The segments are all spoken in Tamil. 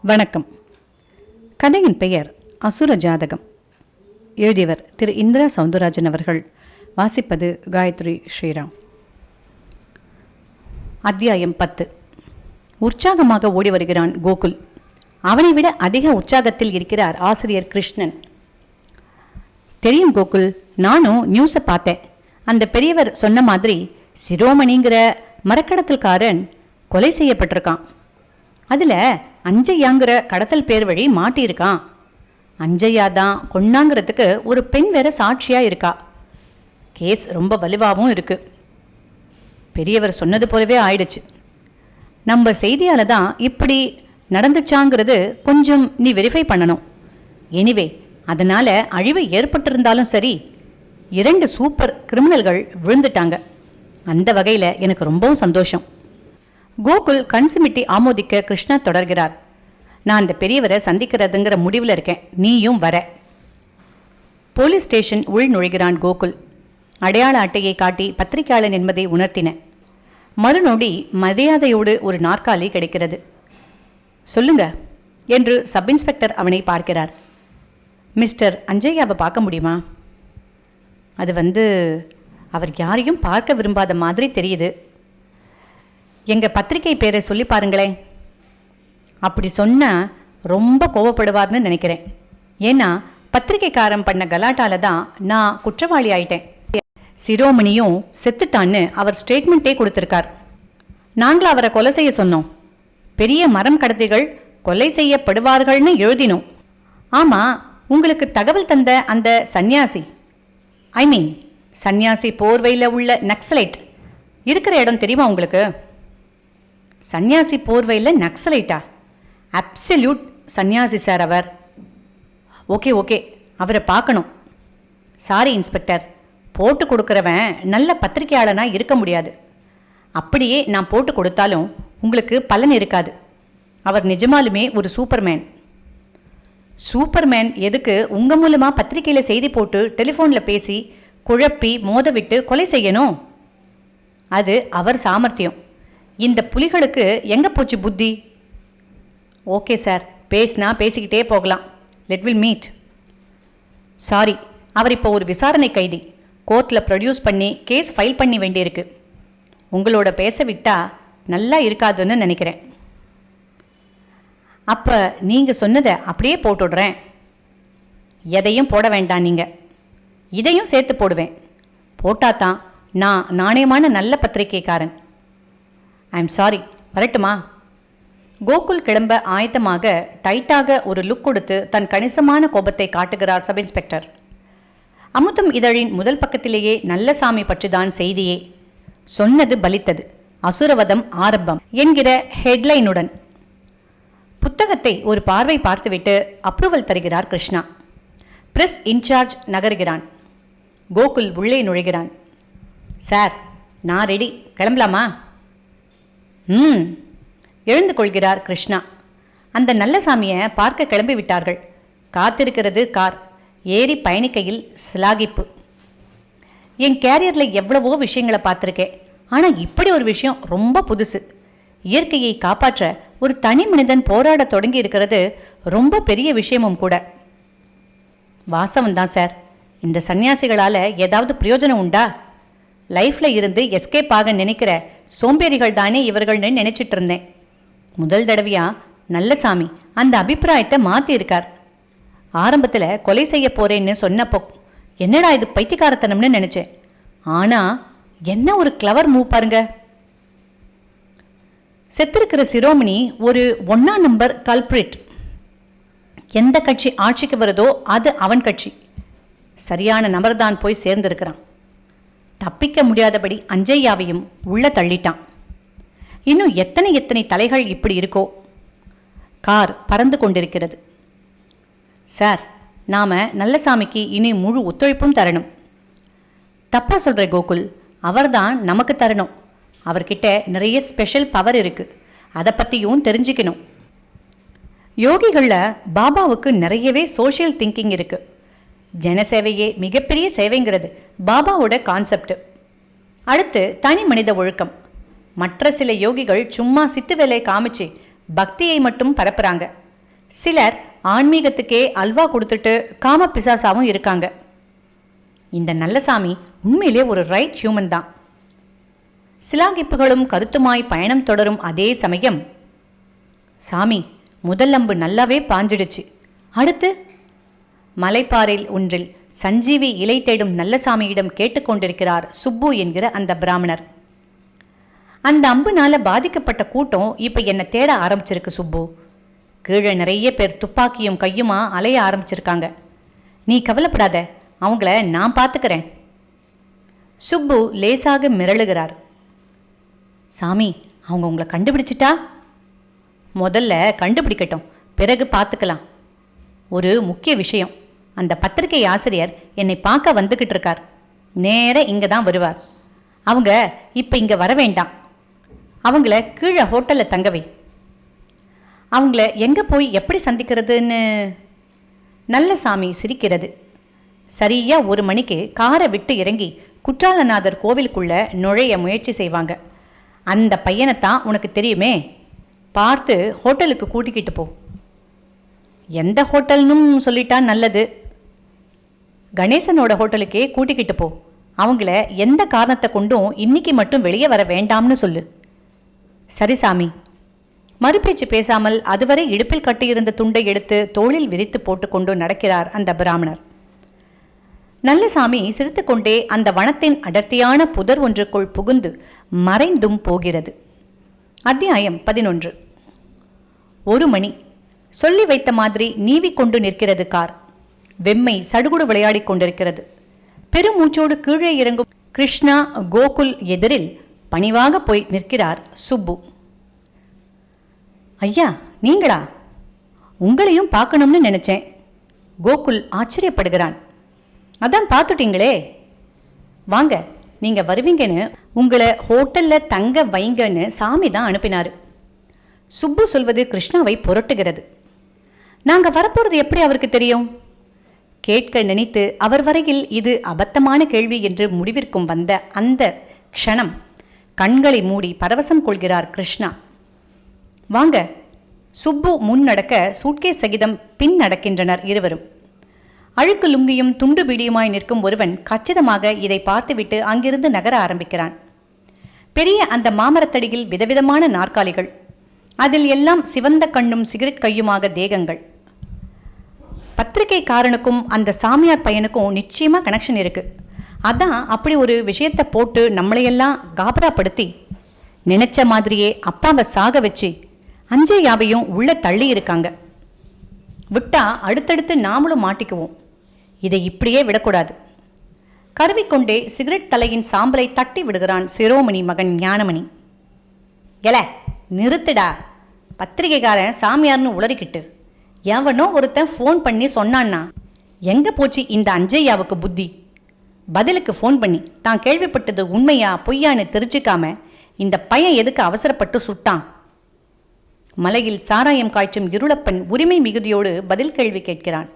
வணக்கம். கதையின் பெயர் அசுர ஜாதகம். எழுதியவர் திரு இந்திரா சவுந்தரராஜன் அவர்கள். வாசிப்பது காயத்ரி ஸ்ரீராம். அத்தியாயம் 10. உற்சாகமாக ஓடி வருகிறான் கோகுல். அவனை விட அதிக உற்சாகத்தில் இருக்கிறார் ஆசிரியர் கிருஷ்ணன். தெரியும் கோகுல், நானும் நியூஸை பார்த்தேன். அந்த பெரியவர் சொன்ன மாதிரி சிரோமணிங்கிற மரக்கடத்தல்காரன் கொலை செய்யப்பட்டிருக்கான். அதில் அஞ்சையாங்கிற கடத்தல் பேர் வழி மாட்டியிருக்கான். அஞ்சையா தான் கொன்னாங்கிறதுக்கு ஒரு பெண் வேற சாட்சியாக இருக்கா. கேஸ் ரொம்ப வலுவாகவும் இருக்குது. பெரியவர் சொன்னது போலவே ஆயிடுச்சு. நம்ம செய்தியால் தான் இப்படி நடந்துச்சாங்கிறது கொஞ்சம் நீ வெரிஃபை பண்ணணும். எனிவே, அதனால் அழிவு ஏற்பட்டிருந்தாலும் சரி, 2 சூப்பர் கிரிமினல்கள் விழுந்துட்டாங்க. அந்த வகையில் எனக்கு ரொம்பவும் சந்தோஷம். கோகுல் கண் சிமிட்டி ஆமோதிக்க கிருஷ்ணா தொடர்கிறார். நான் அந்த பெரியவரை சந்திக்கிறதுங்கிற முடிவில் இருக்கேன். நீயும் வர. போலீஸ் ஸ்டேஷன் உள் நுழைகிறான் கோகுல். அடையாள அட்டையை காட்டி பத்திரிகையாளன் என்பதை உணர்த்தின. மறுநொடி மரியாதையோடு ஒரு நாற்காலி கிடைக்கிறது. சொல்லுங்க என்று சப் இன்ஸ்பெக்டர் அவனை பார்க்கிறார். மிஸ்டர் அஞ்சையாவை பார்க்க முடியுமா? அது அவர் யாரையும் பார்க்க விரும்பாத மாதிரி தெரியுது. எங்கள் பத்திரிகை பேரை சொல்லி பாருங்களேன். அப்படி சொன்னால் ரொம்ப கோவப்படுவார்னு நினைக்கிறேன். ஏன்னா பத்திரிகைக்காரன் பண்ண கலாட்டால தான் நான் குற்றவாளி ஆயிட்டேன். சிரோமணியும் செத்துட்டான்னு அவர் ஸ்டேட்மெண்ட்டே கொடுத்துருக்கார். நாங்களும் அவரை கொலை செய்ய சொன்னோம். பெரிய மரம் கடத்திகள் கொலை செய்யப்படுவார்கள்னு எழுதினோம். ஆமாம், உங்களுக்கு தகவல் தந்த அந்த சன்னியாசி, சன்னியாசி போர்வையில் உள்ள நக்சலைட் இருக்கிற இடம் தெரியுமா உங்களுக்கு? சன்னியாசி போர்வையில் நக்சலைட்டா? அப்சல்யூட் சன்னியாசி சார் அவர். ஓகே, அவரை பார்க்கணும். சாரி இன்ஸ்பெக்டர், போட்டு கொடுக்குறவன் நல்ல பத்திரிகையாளனாக இருக்க முடியாது. அப்படியே நான் போட்டு கொடுத்தாலும் உங்களுக்கு பலன் இருக்காது. அவர் நிஜமாலுமே ஒரு சூப்பர்மேன் எதுக்கு உங்கள் மூலமாக பத்திரிகையில் செய்தி போட்டு டெலிஃபோனில் பேசி குழப்பி மோத விட்டு கொலை செய்யணும்? அது அவர் சாமர்த்தியம். இந்த புலிகளுக்கு எங்கே போச்சு புத்தி? ஓகே சார், பேசிக்கிட்டே போகலாம். Let will meet. சாரி, அவர் இப்போ ஒரு விசாரணை கைதி. கோர்ட்டில் ப்ரொடியூஸ் பண்ணி கேஸ் ஃபைல் பண்ணி வேண்டியிருக்கு. உங்களோட பேச விட்டால் நல்லா இருக்காதுன்னு நினைக்கிறேன். அப்போ நீங்கள் சொன்னதை அப்படியே போட்டுடுறேன். எதையும் போட வேண்டாம், நீங்கள் இதையும் சேர்த்து போடுவேன். போட்டாதான் நான் நாணயமான நல்ல பத்திரிகைக்காரன். ஐம் சாரி, வரட்டுமா? கோகுல் கிளம்ப ஆயத்தமாக டைட்டாக ஒரு லுக் கொடுத்து தன் கணிசமான கோபத்தை காட்டுகிறார் சப் இன்ஸ்பெக்டர். அமுதம் இதழின் முதல் பக்கத்திலேயே நல்ல சாமி பற்றிதான் செய்தியே. சொன்னது பலித்தது, அசுரவதம் ஆரம்பம் என்கிற ஹெட்லைனுடன் புத்தகத்தை ஒரு பார்வை பார்த்துவிட்டு அப்ரூவல் தருகிறார் கிருஷ்ணா. பிரஸ் இன்சார்ஜ் நகர்கிறான். கோகுல் உள்ளே நுழைகிறான். சார், நான் ரெடி, கிளம்பலாமா? எழுந்து கொள்கிறார் கிருஷ்ணா. அந்த நல்ல சாமியை பார்க்க கிளம்பி விட்டார்கள். காத்திருக்கிறது கார். ஏறி பயணிக்கையில் சிலாகிப்பு. என் கேரியரில் எவ்வளவோ விஷயங்களை பார்த்துருக்கேன். ஆனால் இப்படி ஒரு விஷயம் ரொம்ப புதுசு. இயற்கையை காப்பாற்ற ஒரு தனி மனிதன் போராட தொடங்கி இருக்கிறது ரொம்ப பெரிய விஷயமும் கூட. வாஸ்தவம் தான் சார். இந்த சன்னியாசிகளால் ஏதாவது பிரயோஜனம் உண்டா? லைஃப்பில் இருந்து எஸ்கேப் ஆக நினைக்கிற சோம்பேறிகள் தானே இவர்கள்னு நினச்சிட்டு இருந்தேன். முதல் தடவையாக நல்ல சாமி அந்த அபிப்பிராயத்தை மாற்றியிருக்கார். ஆரம்பத்தில் கொலை செய்ய போகிறேன்னு சொன்னப்போ என்னடா இது பைத்தியக்காரத்தனம்னு நினச்சேன். ஆனால் என்ன ஒரு கிளவர் மூவ் பாருங்க. செத்திருக்கிற சிரோமணி ஒரு 1ஆம் நம்பர் கல்பிரிட். எந்த கட்சி ஆட்சிக்கு வருதோ அது அவன் கட்சி. சரியான நபர்தான் போய் சேர்ந்திருக்கிறான். தப்பிக்க முடியாதபடி அஞ்சையாவையும் உள்ள தள்ளிட்டான். இன்னும் எத்தனை தலைகள் இப்படி இருக்கோ. கார் பறந்து கொண்டிருக்கிறது. சார், நாம் நல்லசாமிக்கு இனி முழு ஒத்துழைப்பும் தரணும். தப்பா சொல்கிற கோகுல், அவர்தான் நமக்கு தரணும். அவர்கிட்ட நிறைய ஸ்பெஷல் பவர் இருக்குது. அதை பற்றியும் தெரிஞ்சுக்கணும். யோகிகளில் பாபாவுக்கு நிறையவே சோஷியல் திங்கிங் இருக்குது. ஜனசேவையே மிகப்பெரிய சேவைங்கிறது பாபாவோட கான்செப்ட். அடுத்து தனி மனித ஒழுக்கம். மற்ற சில யோகிகள் சும்மா சித்து வேலை காமிச்சு பக்தியை மட்டும் பரப்புறாங்க. சிலர் ஆன்மீகத்துக்கே அல்வா கொடுத்துட்டு காம பிசாசாவும் இருக்காங்க. இந்த நல்லசாமி உண்மையிலே ஒரு ரைட் ஹியூமன் தான். சிலாகிப்புகளும் கருத்துமாய் பயணம் தொடரும் அதே சமயம், சாமி முதல் அம்பு நல்லாவே பாஞ்சிடுச்சு, அடுத்து மலைப்பாறையில் ஒன்றில் சஞ்சீவி இலை தேடும் நல்லசாமியிடம் கேட்டுக்கொண்டிருக்கிறார் சுப்பு என்கிற அந்த பிராமணர். அந்த அம்புனால பாதிக்கப்பட்ட கூட்டம் இப்ப என்னை தேட ஆரம்பிச்சிருக்கு சுப்பு. கீழே நிறைய பேர் துப்பாக்கியும் கையுமா அலைய ஆரம்பிச்சிருக்காங்க. நீ கவலைப்படாத, அவங்கள நான் பார்த்துக்கிறேன். சுப்பு லேசாக மிரளுகிறார். சாமி, அவங்க உங்களை கண்டுபிடிச்சிட்டா? முதல்ல கண்டுபிடிக்கட்டும், பிறகு பார்த்துக்கலாம். ஒரு முக்கிய விஷயம், அந்த பத்திரிகை ஆசிரியர் என்னை பார்க்க வந்துக்கிட்டு இருக்கார். நேர இங்கே தான் வருவார். அவங்க இப்போ இங்கே வர வேண்டாம். அவங்கள கீழே ஹோட்டலில் தங்கவை. அவங்கள எங்கே போய் எப்படி சந்திக்கிறதுன்னு? நல்லசாமி சிரிக்கிறது. சரியா 1 மணிக்கு காரை விட்டு இறங்கி குற்றாலநாதர் கோவிலுக்குள்ள நுழைய முயற்சி செய்வாங்க. அந்த பையனைத்தான் உனக்கு தெரியுமே, பார்த்து ஹோட்டலுக்கு கூட்டிக்கிட்டு போ. எந்த ஹோட்டல்னும் சொல்லிட்டா நல்லது. கணேசனோட ஹோட்டலுக்கே கூட்டிக்கிட்டு போ. அவங்கள எந்த காரணத்தை கொண்டும் இன்னைக்கு மட்டும் வெளியே வர வேண்டாம்னு சொல்லு. சரி சாமி. மறுபேச்சு பேசாமல் அதுவரை இடுப்பில் கட்டியிருந்த துண்டை எடுத்து தோளில் விரித்து போட்டுக்கொண்டு நடக்கிறார் அந்த பிராமணர். நல்லசாமி சிரித்துக்கொண்டே அந்த வனத்தின் அடர்த்தியான புதர் ஒன்றுக்குள் புகுந்து மறைந்தும் போகிறது. அத்தியாயம் 11. 1 மணி. சொல்லி வைத்த மாதிரி நீவிக்கொண்டு நிற்கிறது கார். வெம்மை சடுகுடு விளையாடி கொண்டிருக்கிறது. பெருமூச்சோடு கீழே இறங்கும் கிருஷ்ணா கோகுல் எதிரில் பணிவாக போய் நிற்கிறார் சுப்பு. ஐயா, நீங்களா? உங்களையும் பார்க்கணும்னு நினைச்சேன். கோகுல் ஆச்சரியப்படுகிறான். அதான் பார்த்துட்டீங்களே, வாங்க, நீங்க வருவீங்கன்னு உங்களை ஹோட்டல்ல தங்க வைங்கன்னு சாமி தான் அனுப்பினாரு. சுப்பு சொல்வது கிருஷ்ணாவை புரட்டுகிறது. நாங்க வரப்போறது எப்படி அவருக்கு தெரியும்? கேட்க நினைத்து அவர் வரையில் இது அபத்தமான கேள்வி என்று முடிவிற்கும் வந்த அந்த க்ஷணம் கண்களை மூடி பரவசம் கொள்கிறார் கிருஷ்ணா. வாங்க. சுப்பு முன் நடக்க சூட்கேஸ் சகிதம் பின் நடக்கின்றனர் இருவரும். அழுக்கு லுங்கியும் துண்டு பீடியுமாய் நிற்கும் ஒருவன் கச்சிதமாக இதை பார்த்துவிட்டு அங்கிருந்து நகர ஆரம்பிக்கிறான். பெரிய அந்த மாமரத்தடியில் விதவிதமான நாற்காலிகள், அதில் எல்லாம் சிவந்த கண்ணும் சிகரெட் கையுமாக தேகங்கள். பத்திரிகைக்காரனுக்கும் அந்த சாமியார் பையனுக்கும் நிச்சயமாக கனெக்ஷன் இருக்கு. அதான் அப்படி ஒரு விஷயத்தை போட்டு நம்மளையெல்லாம் காபராப்படுத்தி நினைச்ச மாதிரியே அப்பாவை சாக வச்சு அஞ்சையாவையும் உள்ள தள்ளி இருக்காங்க. விட்டா அடுத்தடுத்து நாமளும் மாட்டிக்குவோம். இதை இப்படியே விடக்கூடாது. கருவிக்கொண்டே சிகரெட் தலையின் சாம்பலை தட்டி விடுகிறான் சிரோமணி மகன் ஞானமணி. எல நிறுத்துடா, பத்திரிகைக்காரன் சாமியார்னு உளறிக்கிட்டு எவனோ ஒருத்தன் ஃபோன் பண்ணி சொன்னான்னா எங்கே போச்சு இந்த அஞ்சையாவுக்கு புத்தி? பதிலுக்கு ஃபோன் பண்ணி தான் கேள்விப்பட்டது உண்மையா பொய்யான்னு தெரிஞ்சுக்காம இந்த பையன் எதுக்கு அவசரப்பட்டு சுட்டான்? மலையில் சாராயம் காய்ச்சும் இருளப்பன் உரிமை மிகுதியோடு பதில் கேள்வி கேட்கிறான்.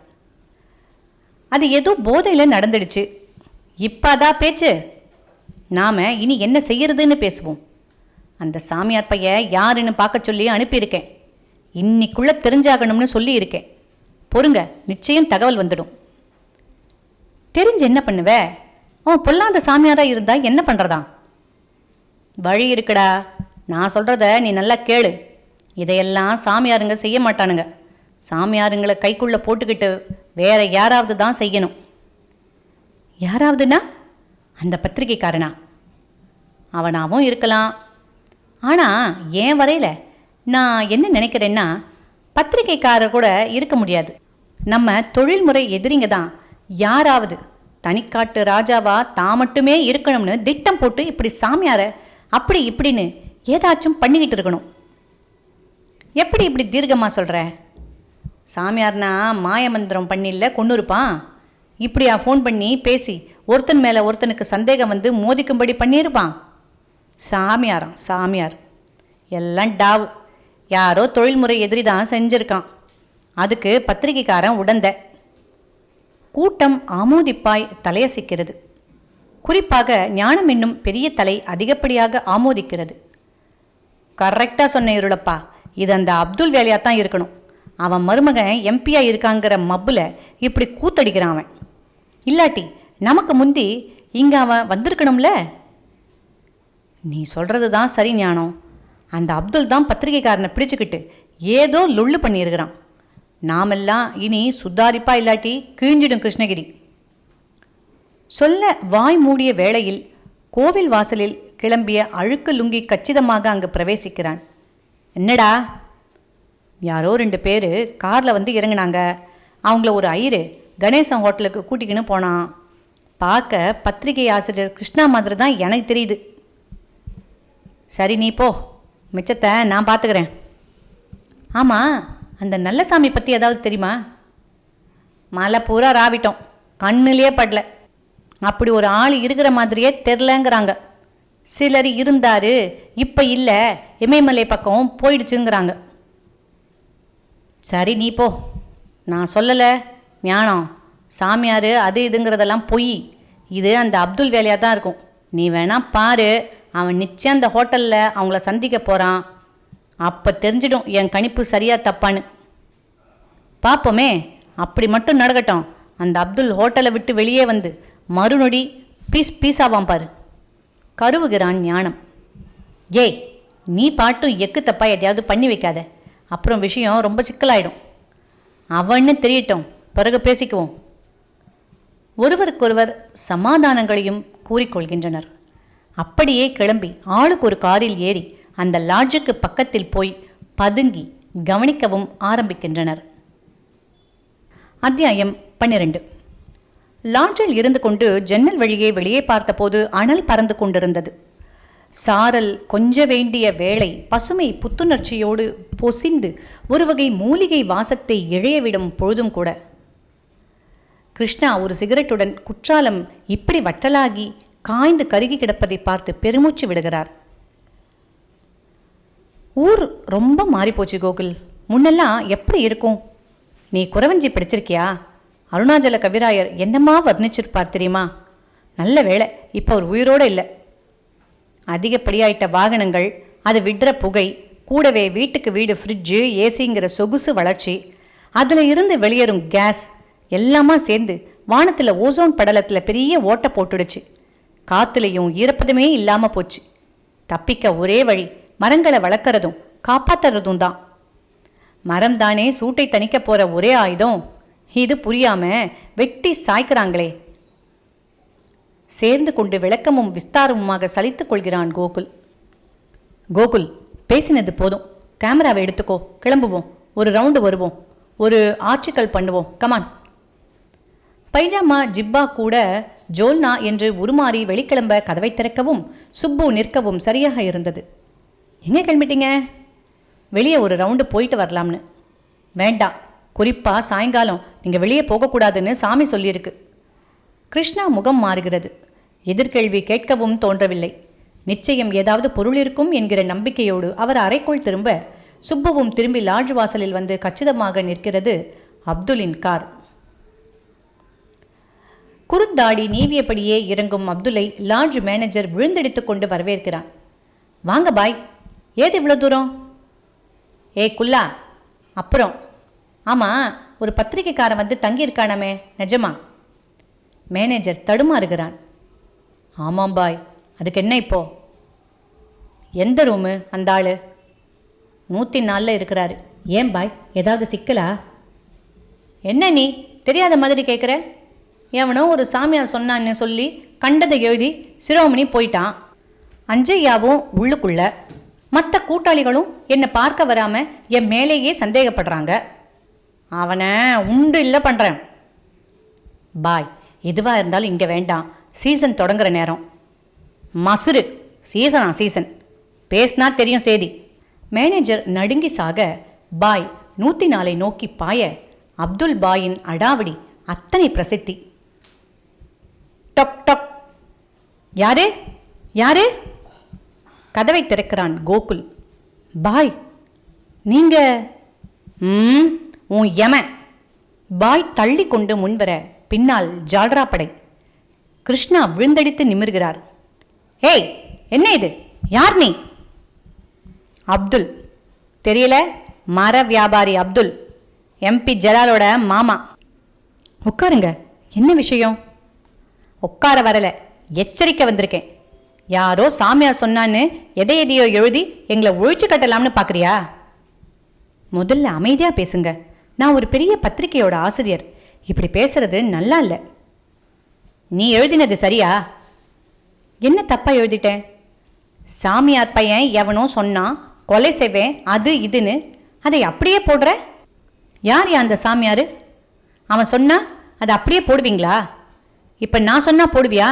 அது ஏதோ போதையில் நடந்துடுச்சு. இப்பாதான் பேச்சு. நாம இனி என்ன செய்யறதுன்னு பேசுவோம். அந்த சாமியார் பையன் யாருன்னு பார்க்க சொல்லி அனுப்பியிருக்கேன். இன்னைக்குள்ள தெரிஞ்சாகணும்னு சொல்லி இருக்கேன். பொறுங்க, நிச்சயம் தகவல் வந்துடும். தெரிஞ்சு என்ன பண்ணுவ? அவன் பொல்லாத சாமியாரா இருந்தா என்ன பண்றதா? வழி இருக்குடா, நான் சொல்றத நீ நல்லா கேளு. இதையெல்லாம் சாமியாருங்க செய்ய மாட்டானுங்க. சாமியாருங்களை கைக்குள்ள போட்டுக்கிட்டு வேற யாராவது தான் செய்யணும். யாராவதுனா அந்த பத்திரிகைக்காரனா? அவனாவும் இருக்கலாம். ஆனால் ஏன் வரையில நான் என்ன நினைக்கிறேன்னா, பத்திரிகைக்காரர் கூட இருக்க முடியாது. நம்ம தொழில்முறை எதிரிங்க தான் யாராவது தனிக்காட்டு ராஜாவா தான் மட்டுமே இருக்கணும்னு திட்டம் போட்டு இப்படி சாமியார அப்படி இப்படின்னு ஏதாச்சும் பண்ணிக்கிட்டு இருக்கணும். எப்படி இப்படி தீர்க்கமாக சொல்கிற? சாமியார்னா மாயமந்திரம் பண்ணில கொண்டு இருப்பான். இப்படியா ஃபோன் பண்ணி பேசி ஒருத்தன் மேலே ஒருத்தனுக்கு சந்தேகம் வந்து மோதிக்கும்படி பண்ணியிருப்பான்? சாமியாராம் சாமியார். எல்லாம் டாவு. யாரோ தொழில்முறை எதிரி தான் செஞ்சுருக்கான். அதுக்கு பத்திரிகைக்காரன் உடந்த. கூட்டம் ஆமோதிப்பாய் தலையசைக்கிறது. குறிப்பாக ஞானம் என்னும் பெரிய தலை அதிகப்படியாக ஆமோதிக்கிறது. கரெக்டாக சொன்ன இருளப்பா, இது அந்த அப்துல் வேலையாத்தான் இருக்கணும். அவன் மருமகன் எம்பியாக இருக்காங்கிற மப்பில் இப்படி கூத்தடிக்கிறான் அவன். இல்லாட்டி நமக்கு முந்தி இங்கே அவன் வந்திருக்கணும்ல. நீ சொல்கிறது தான் சரி ஞானம். அந்த அப்துல் தான் பத்திரிகைக்காரனை பிடிச்சிக்கிட்டு ஏதோ லொள்ளு பண்ணியிருக்கிறான். நாமெல்லாம் இனி சுத்தாரிப்பா இல்லாட்டி கிழிஞ்சிடும் கிருஷ்ணகிரி. சொல்ல வாய் மூடிய வேளையில் கோவில் வாசலில் கிளம்பிய அழுக்கு லுங்கி கச்சிதமாக அங்கு பிரவேசிக்கிறான். என்னடா? யாரோ 2 பேர் காரில் வந்து இறங்கினாங்க. அவங்கள ஒரு ஐயரு கணேசன் ஹோட்டலுக்கு கூட்டிக்கின்னு போனான். பார்க்க பத்திரிகை ஆசிரியர் கிருஷ்ணா மாதிரி தான் எனக்கு தெரியுது. சரி நீ போ, மிச்சத்தை நான் பார்த்துக்கிறேன். ஆமாம், அந்த நல்லசாமி பற்றி ஏதாவது தெரியுமா? மலை பூரா ராவிட்டோம், கண்ணுலேயே படல. அப்படி ஒரு ஆள் இருக்கிற மாதிரியே தெரிலங்கிறாங்க. சிலர் இருந்தார், இப்போ இல்லை, இமயமலை பக்கம் போயிடுச்சுங்கிறாங்க. சரி நீ போ, நான் சொல்லலை ஞானம். சாமியார் அது இதுங்கிறதெல்லாம் பொய். இது அந்த அப்துல் வேலையாக தான் இருக்கும். நீ வேணா பாரு, அவன் நிச்சயம் அந்த ஹோட்டலில் அவங்கள சந்திக்க போகிறான். அப்போ தெரிஞ்சிடும் என் கணிப்பு சரியாக தப்பான்னு. பார்ப்போமே, அப்படி மட்டும் நடக்கட்டும். அந்த அப்துல் ஹோட்டலை விட்டு வெளியே வந்து மறுநொடி பீஸாவான் பாரு. கருவுகிறான் ஞானம். ஏய், நீ பாட்டும் எக்கு தப்பா எதையாவது பண்ணி வைக்காத, அப்புறம் விஷயம் ரொம்ப சிக்கலாயிடும். அவன்னு தெரியட்டும், பிறகு பேசிக்குவோம். ஒருவருக்கொருவர் சமாதானங்களையும் கூறிக்கொள்கின்றனர். அப்படியே கிளம்பி ஆளுக்கு ஒரு காரில் ஏறி அந்த லாட்ஜுக்கு பக்கத்தில் போய் பதுங்கி கவனிக்கவும் ஆரம்பிக்கின்றனர். அத்தியாயம் 12. லாட்ஜில் இருந்து கொண்டு ஜன்னல் வழியே வெளியே பார்த்தபோது அனல் பறந்து கொண்டிருந்தது. சாரல் கொஞ்ச வேண்டிய வேளை பசுமை புத்துணர்ச்சியோடு பொசிந்து ஒரு வகை மூலிகை வாசத்தை இழையவிடும் பொழுதும் கூட. கிருஷ்ணா ஒரு சிகரெட்டுடன் குற்றாலம் இப்படி வட்டலாகி காய்ந்து கருகி கிடப்பதை பார்த்து பெருமூச்சு விடுகிறார். ஊர் ரொம்ப மாறிப்போச்சு கோகுல். முன்னெல்லாம் எப்படி இருக்கும்? நீ குறவஞ்சி படிச்சிருக்கியா? அருணாச்சல கவிராயர் என்னமா வர்ணிச்சிருப்பார் தெரியுமா? நல்ல வேளை இப்போ அவர் உயிரோடு இல்லை. அதிகப்படியாயிட்ட வாகனங்கள், அது விடுற புகை, கூடவே வீட்டுக்கு வீடு ஃப்ரிட்ஜு, ஏசிங்கிற சொகுசு வளர்ச்சி, அதில் இருந்து வெளியேறும் கேஸ் எல்லாமா சேர்ந்து வானத்தில் ஓசோன் படலத்தில் பெரிய ஓட்டை போட்டுடுச்சு. காற்றுலையும் ஈரப்பதமே இல்லாமல் போச்சு. தப்பிக்க ஒரே வழி மரங்களை வளர்க்குறதும் காப்பாற்றுறதும் தான். மரம் தானே சூட்டை தணிக்க போகிற ஒரே ஆயுதம். இது புரியாமல் வெட்டி சாய்க்கிறாங்களே. சேர்ந்து கொண்டு விளக்கமும் விஸ்தாரமுமாக சலித்து கொள்கிறான் கோகுல். கோகுல், பேசினது போதும். கேமராவை எடுத்துக்கோ, கிளம்புவோம். ஒரு ரவுண்டு வருவோம், ஒரு ஆர்டிக்கல் பண்ணுவோம். கமான். பைஜாமா ஜிப்பா கூட ஜோல்னா என்று உருமாறி வெளிக்கிளம்ப கதவை திறக்கவும் சுப்பு நிற்கவும் சரியாக இருந்தது. எங்கே கிளம்பிட்டீங்க? வெளியே ஒரு ரவுண்டு போயிட்டு வரலாம்னு. வேண்டாம், குறிப்பாக சாயங்காலம் நீங்கள் வெளியே போகக்கூடாதுன்னு சாமி சொல்லியிருக்கு. கிருஷ்ணா முகம் மாறுகிறது. எதிர்கேள்வி கேட்கவும் தோன்றவில்லை. நிச்சயம் ஏதாவது பொருள் இருக்கும் என்கிற நம்பிக்கையோடு அவர் அறைக்குள் திரும்ப சுப்புவும் திரும்பி லாட்ஜ் வாசலில் வந்து கச்சிதமாக நிற்கிறது அப்துலின் கார். குறுந்தாடி நீவியபடியே இறங்கும் அப்துல்லை லாட்ஜ் மேனேஜர் விழுந்தெடுத்து கொண்டு வரவேற்கிறான். வாங்க பாய், ஏது இவ்வளோ தூரம்? ஏ குல்லா, அப்புறம் ஆமாம், ஒரு பத்திரிகைக்காரன் வந்து தங்கியிருக்கானமே, நிஜமா? மேனேஜர் தடுமாறுகிறான். ஆமாம் பாய், அதுக்கு என்ன இப்போ? எந்த ரூமு அந்த ஆள்? 104 இருக்கிறாரு. ஏன் பாய், ஏதாவது சிக்கலா? என்ன நீ தெரியாத மாதிரி கேட்குற? எவனோ ஒரு சாமியார் சொன்னான்னு சொல்லி கண்டதை எழுதி சிரோமணி போயிட்டான். அஞ்சையாவும் உள்ளுக்குள்ள, மற்ற கூட்டாளிகளும் என்னை பார்க்க வராமல் என் மேலேயே சந்தேகப்படுறாங்க. அவனை உண்டு இல்லை பண்ணுறேன். பாய், எதுவாக இருந்தாலும் இங்கே வேண்டாம். சீசன் தொடங்குற நேரம். மசுரு சீசன் பேசினா தெரியும் சேதி. மேனேஜர் நடுங்கி சாக பாய் 104 நோக்கி பாய அப்துல் பாயின் அடாவடி அத்தனை பிரசித்தி. டொக் டொக். யாரு யாரு? கதவை திறக்கிறான் கோகுல். பாய், நீங்க? உன் யம. பாய் தள்ளி கொண்டு முன்வர பின்னால் ஜால்ரா படை. கிருஷ்ணா விழுந்தடித்து நிமிர்கிறார். ஏய், என்ன இது? யார் நீ? அப்துல். தெரியல? மர வியாபாரி அப்துல். MP ஜலாலோட மாமா. உட்காருங்க. என்ன விஷயம்? உட்கார வரல, எச்சரிக்கை வந்திருக்கேன். யாரோ சாமியார் சொன்னான்னு எதையோ எழுதி எங்களை ஒழிச்சு கட்டலாம்னு பார்க்குறியா? முதல்ல அமைதியாக பேசுங்க. நான் ஒரு பெரிய பத்திரிகையோட ஆசிரியர். இப்படி பேசுறது நல்லா இல்லை. நீ எழுதினது சரியா? என்ன தப்பாக எழுதிட்டேன்? சாமியார் பையன் எவனோ சொன்னான், கொலை செய்வேன், அது இதுன்னு. அதை அப்படியே போடுற? யார் அந்த சாமியார்? அவன் சொன்னா அதை அப்படியே போடுவீங்களா? இப்போ நான் சொன்னால் போடுவியா?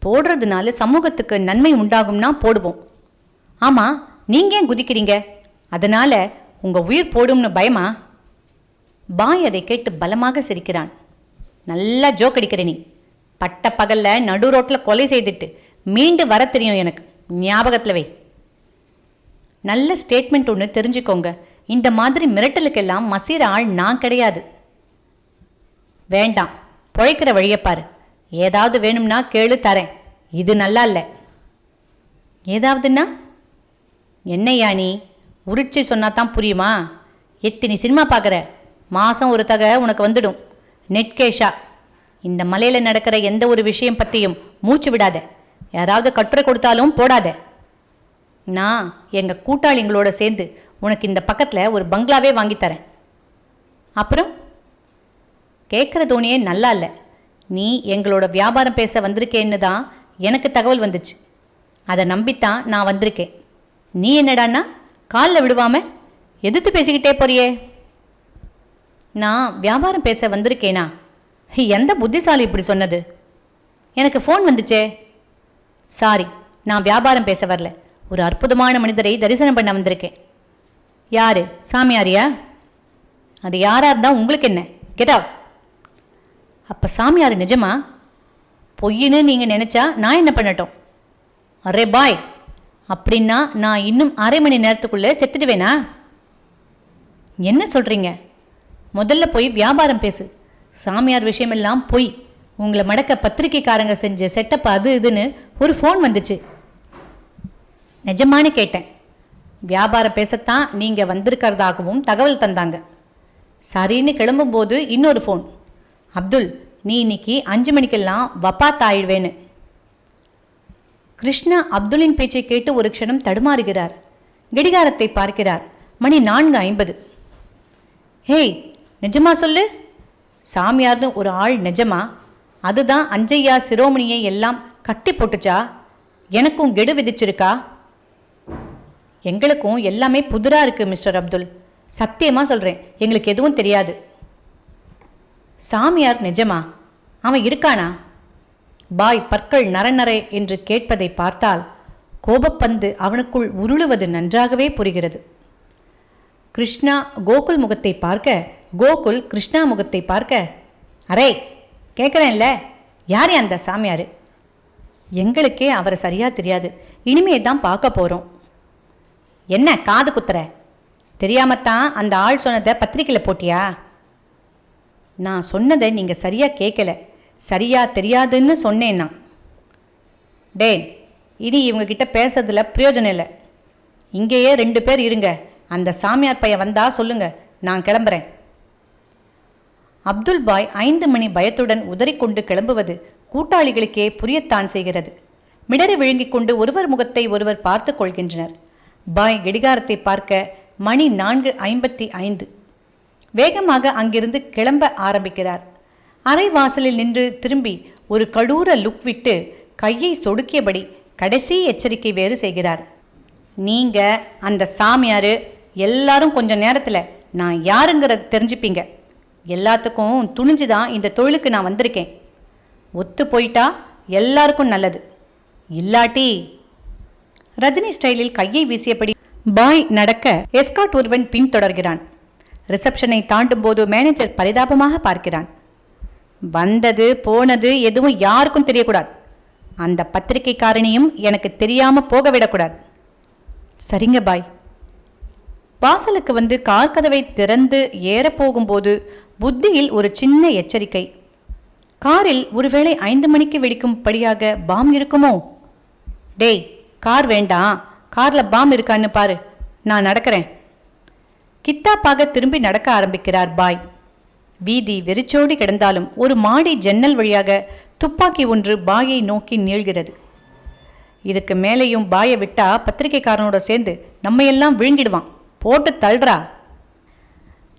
போடுறதுனால சமூகத்துக்கு நன்மை உண்டாகும்னா போடுவோம். ஆமாம், நீங்கள் ஏன் குதிக்கிறீங்க? அதனால் உங்கள் உயிர் போடும்னு பயமா? பாய் அதை கேட்டு பலமாக சிரிக்கிறான். நல்லா ஜோக் அடிக்கிற நீ. பட்ட பகலில் நடு ரோட்டில் கொலை செய்துட்டு மீண்டு வர தெரியும் எனக்கு. ஞாபகத்தில் வை. நல்ல ஸ்டேட்மெண்ட் ஒன்று தெரிஞ்சுக்கோங்க. இந்த மாதிரி மிரட்டலுக்கெல்லாம் மசீர ஆள் நான் கிடையாது. வேண்டாம், பொழைக்கிற வழியப்பாரு. ஏதாவது வேணும்னா கேளு, தரேன். இது நல்லா இல்லை. ஏதாவதுன்னா என்னையா நீ? உரிச்சு சொன்னா தான் புரியுமா? எத்தனை சினிமா பார்க்குற? மாதம் ஒரு தகை உனக்கு வந்துடும். நெட்கேஷா. இந்த மலையில் நடக்கிற எந்த ஒரு விஷயம் பற்றியும் மூச்சு விடாத. யாராவது கட்டுரை கொடுத்தாலும் போடாத. நான் எங்கள் கூட்டாளிங்களோட சேர்ந்து உனக்கு இந்த பக்கத்தில் ஒரு பங்களாவே வாங்கித்தரேன். அப்புறம் கேட்குற தோணியே நல்லா இல்லை. நீ எங்களோட வியாபாரம் பேச வந்திருக்கேன்னு தான் எனக்கு தகவல் வந்துச்சு. அதை நம்பித்தான் நான் வந்திருக்கேன். நீ என்னடான்னா காலில் விடுவாம எதிர்த்து பேசிக்கிட்டே போறியே. நான் வியாபாரம் பேச வந்திருக்கேனா? எந்த புத்திசாலி இப்படி சொன்னது? எனக்கு ஃபோன் வந்துச்சே. சாரி, நான் வியாபாரம் பேச வரல. ஒரு அற்புதமான மனிதரை தரிசனம் பண்ண வந்திருக்கேன். யாரு? சாமியாரியா? அது யாராக இருந்தால் உங்களுக்கு என்ன? Get out. அப்போ சாமியார் நிஜமா? பொய்ன்னு நீங்கள் நினச்சா நான் என்ன பண்ணட்டும்? அரே பாய், அப்படின்னா நான் இன்னும் அரை மணி நேரத்துக்குள்ளே செத்துடுவேனா? என்ன சொல்கிறீங்க? முதல்ல போய் வியாபாரம் பேசு. சாமியார் விஷயமெல்லாம் பொய். உங்களை மடக்க பத்திரிக்கைக்காரங்க செஞ்ச செட்டப் அது இதுன்னு ஒரு ஃபோன் வந்துச்சு. நிஜமானு கேட்டேன். வியாபாரம் பேசத்தான் நீங்கள் வந்திருக்கிறதாகவும் தகவல் தந்தாங்க. சரின்னு கிளம்பும்போது இன்னொரு ஃபோன். அப்துல், நீ இன்னைக்கு 5 மணிக்கெல்லாம் வப்பாத் ஆயிடுவேன்னு. கிருஷ்ணா அப்துல்லின் பேச்சை கேட்டு ஒரு க்ஷணம் தடுமாறுகிறார். கடிகாரத்தை பார்க்கிறார். மணி 4:50. ஹேய், நிஜமா சொல்லு. சாமியார்னு ஒரு ஆள் நிஜமா? அதுதான் அஞ்சையா சிரோமணியை எல்லாம் கட்டி போட்டுச்சா? எனக்கும் கெடு விதிச்சிருக்கா? எங்களுக்கும் எல்லாமே புதிராக இருக்குது மிஸ்டர் அப்துல். சத்தியமாக சொல்கிறேன், எங்களுக்கு எதுவும் தெரியாது. சாமியார் நிஜமா? அவன் இருக்கானா? பாய் பற்கள் நரநரை என்று கேட்பதை பார்த்தால் கோபப்பந்து அவனுக்குள் உருளுவது நன்றாகவே புரிகிறது. கிருஷ்ணா கோகுல் முகத்தை பார்க்க, கோகுல் கிருஷ்ணா முகத்தை பார்க்க, அரே கேட்குறேன்ல, யார் அந்த சாமியார்? எங்களுக்கே அவரை சரியாக தெரியாது. இனிமே தான் பார்க்க போகிறோம். என்ன காது குத்துற? தெரியாமத்தான் அந்த ஆள் சொன்னதை பத்திரிக்கையில் போட்டியா? நான் சொன்னதை நீங்கள் சரியாக கேட்கல. சரியா தெரியாதுன்னு சொன்னேன்னா. டேன், இனி இவங்கக்கிட்ட பேசுறதுல பிரயோஜனம் இல்லை. இங்கேயே 2 பேர் இருங்க. அந்த சாமியார் பையன் வந்தா சொல்லுங்க, நான் கிளம்புறேன். அப்துல் பாய் 5 மணி பயத்துடன் உதறிக்கொண்டு கிளம்புவது கூட்டாளிகளுக்கே புரியத்தான் செய்கிறது. மிடரை விழுங்கிக் கொண்டு ஒருவர் முகத்தை ஒருவர் பார்த்து கொள்கின்றனர். பாய் கடிகாரத்தை பார்க்க மணி 4:55. வேகமாக அங்கிருந்து கிளம்ப ஆரம்பிக்கிறார். அரை வாசலில் நின்று திரும்பி ஒரு கடூர லுக் விட்டு கையை சொடுக்கியபடி கடைசி எச்சரிக்கை வேறு செய்கிறார். நீங்கள் அந்த சாமியார் எல்லாரும் கொஞ்சம் நேரத்தில் நான் யாருங்கிறத தெரிஞ்சுப்பீங்க. எல்லாத்துக்கும் துணிஞ்சு தான் இந்த தொழிலுக்கு நான் வந்திருக்கேன். ஒத்து போயிட்டா எல்லாருக்கும் நல்லது. இல்லாட்டி... ரஜினி ஸ்டைலில் கையை வீசியபடி பாய் நடக்க எஸ்கார்ட் ஒருவன் பின்தொடர்கிறான். ரிசப்ஷனை தாண்டும் போது மேனேஜர் பரிதாபமாக பார்க்கிறான். வந்தது போனது எதுவும் யாருக்கும் தெரியக்கூடாது. அந்த பத்திரிகைக்காரனையும் எனக்கு தெரியாமல் போக விடக்கூடாது. சரிங்க பாய். வாசலுக்கு வந்து கார் கதவை திறந்து ஏறப்போகும்போது புத்தியில் ஒரு சின்ன எச்சரிக்கை. காரில் ஒருவேளை 5 மணிக்கு வெடிக்கும்படியாக பாம் இருக்குமோ? டேய், கார் வேண்டாம், காரில் பாம் இருக்கான்னு பாரு, நான் நடக்கிறேன். கித்தாப்பாக திரும்பி நடக்க ஆரம்பிக்கிறார் பாய். வீதி வெறிச்சோடி கிடந்தாலும் ஒரு மாடி ஜன்னல் வழியாக துப்பாக்கி ஒன்று பாயை நோக்கி நீள்கிறது. இதுக்கு மேலேயும் பாயை விட்டா பத்திரிகைக்காரனோட சேர்ந்து நம்மையெல்லாம் விழுங்கிடுவான், போட்டு தள்ளுறா.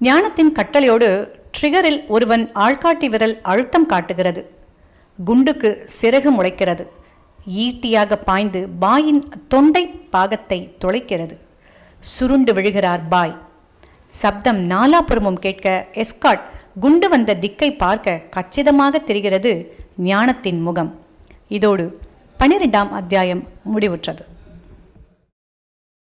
ஞானத்தின் கட்டளையோடு ட்ரிகரில் ஒருவன் ஆள்காட்டி விரல் அழுத்தம் காட்டுகிறது. குண்டுக்கு சிறகு முளைக்கிறது. ஈட்டியாக பாய்ந்து பாயின் தொண்டை பாகத்தை துளைக்கிறது. சுருண்டு விழுகிறார் பாய். சப்தம் நாலாபுறமும் கேட்க எஸ்காட் குண்டு வந்த திக்கை பார்க்க கச்சிதமாக தெரிகிறது ஞானத்தின் முகம். இதோடு 12ஆம் அத்தியாயம் முடிவுற்றது.